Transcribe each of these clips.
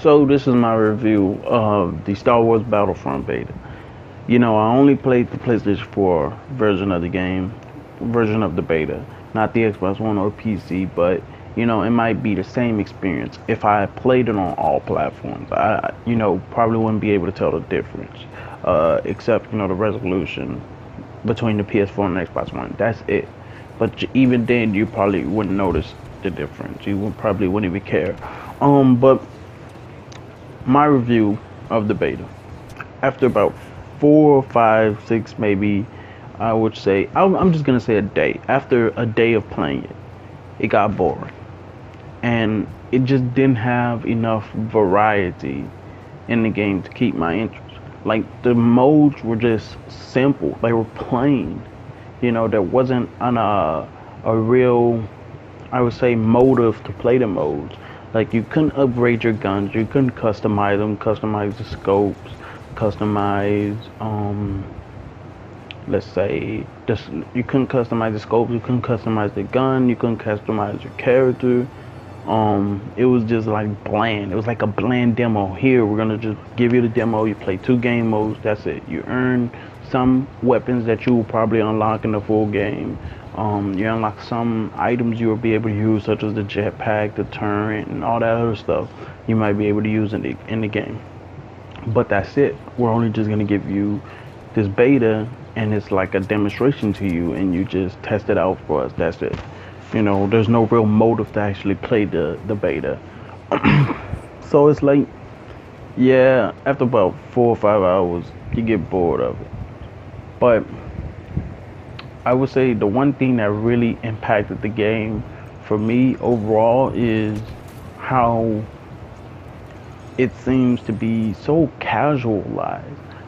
So this is my review of the Star Wars Battlefront beta. I only played the PlayStation 4 version of the game, version of the beta, not the Xbox One or PC, but it might be the same experience if I played it on all platforms. Probably wouldn't be able to tell the difference, except the resolution between the PS4 and Xbox One. That's it. But even then, you probably wouldn't notice the difference. You probably wouldn't even care. But my review of the beta, after about 4, 5, 6, maybe, I would say, I'm just gonna say a day. After a day of playing it, it got boring, and it just didn't have enough variety in the game to keep my interest. Like, the modes were just simple, they were plain. There wasn't a real, I would say, motive to play the modes. Like, you couldn't upgrade your guns, you couldn't customize them, customize the scopes, customize, let's say, just, you couldn't customize the scopes, you couldn't customize the gun, you couldn't customize your character. It was just like bland. It was like a bland demo. Here, we're gonna just give you the demo. You play 2 game modes. That's it. You earn some weapons that you will probably unlock in the full game. You unlock some items you will be able to use, such as the jetpack, the turret, and all that other stuff. You might be able to use in the game. But that's it. We're only just gonna give you this beta, and it's like a demonstration to you, and you just test it out for us. That's it. There's no real motive to actually play the beta. So it's like, yeah, after about 4 or 5 hours, you get bored of it. But I would say the one thing that really impacted the game for me overall is how it seems to be so casualized.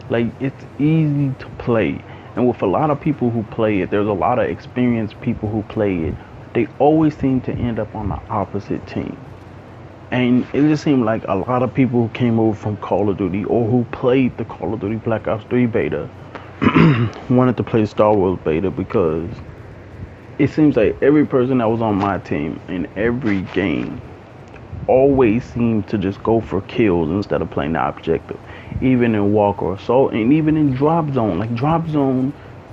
Like, it's easy to play. And with a lot of people who play it, there's a lot of experienced people who play it. They always seem to end up on the opposite team. And it just seemed like a lot of people who came over from Call of Duty or who played the Call of Duty Black Ops 3 beta wanted to play Star Wars beta, because it seems like every person that was on my team in every game always seemed to just go for kills instead of playing the objective. Even in Walk or Assault, and even in Drop Zone. Like, Drop Zone,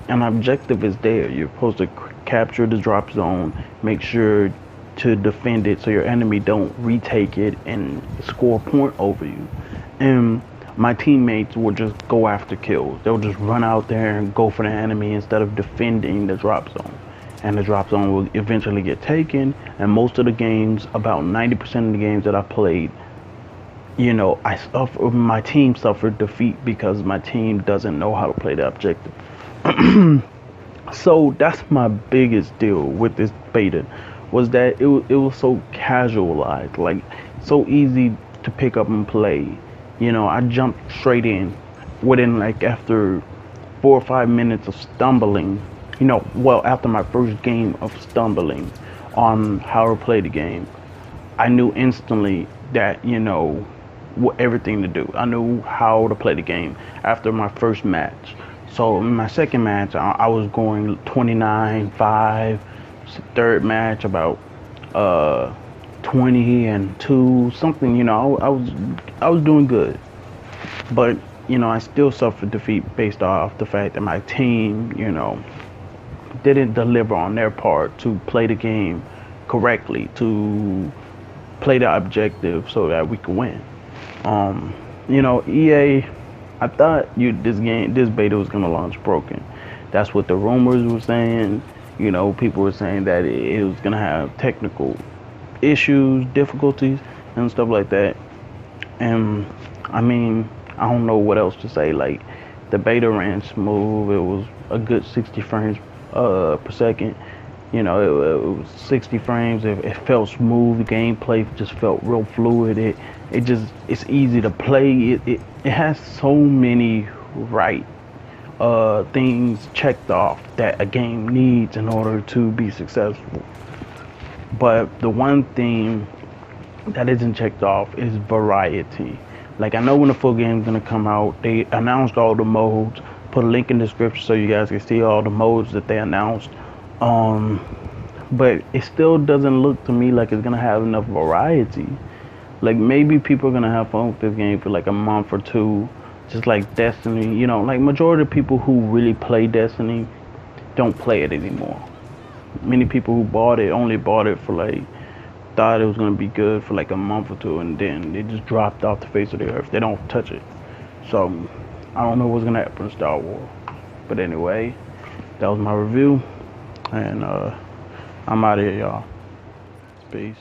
an objective is there. You're supposed to capture the drop zone, make sure to defend it so your enemy don't retake it and score a point over you. And my teammates will just go after kills. They'll just run out there and go for the enemy instead of defending the drop zone. And the drop zone will eventually get taken. And most of the games, about 90% of the games that I played, my team suffered defeat because my team doesn't know how to play the objective. So that's my biggest deal with this beta, was that it was so casualized, like so easy to pick up and play. I jumped straight in within, like, after 4 or 5 minutes of stumbling. After my first game of stumbling on how to play the game, I knew instantly that what everything to do. I knew how to play the game after my first match. So in my second match, I was going 29-5. Third match, about 20-2, something. I was doing good, but I still suffered defeat based off the fact that my team, didn't deliver on their part to play the game correctly, to play the objective so that we could win. EA, I thought this beta was gonna launch broken. That's what the rumors were saying. People were saying that it was gonna have technical issues, difficulties, and stuff like that. And I mean, I don't know what else to say. Like, the beta ran smooth. It was a good 60 frames per second. It was 60 frames. It felt smooth. The gameplay just felt real fluid. It's easy to play. It has so many right things checked off that a game needs in order to be successful. But the one thing that isn't checked off is variety. Like, I know when the full game is gonna come out, they announced all the modes. Put a link in the description so you guys can see all the modes that they announced. But it still doesn't look to me like it's gonna have enough variety. Like maybe people are gonna have fun with this game for like a month or two, just like Destiny. You know, like majority of people who really play Destiny don't play it anymore. Many people who bought it only bought it for like thought it was gonna be good for like a month or two, and then it just dropped off the face of the earth. They don't touch it. So I don't know what's gonna happen to Star Wars. But anyway, that was my review, and I'm out of here, y'all. Peace.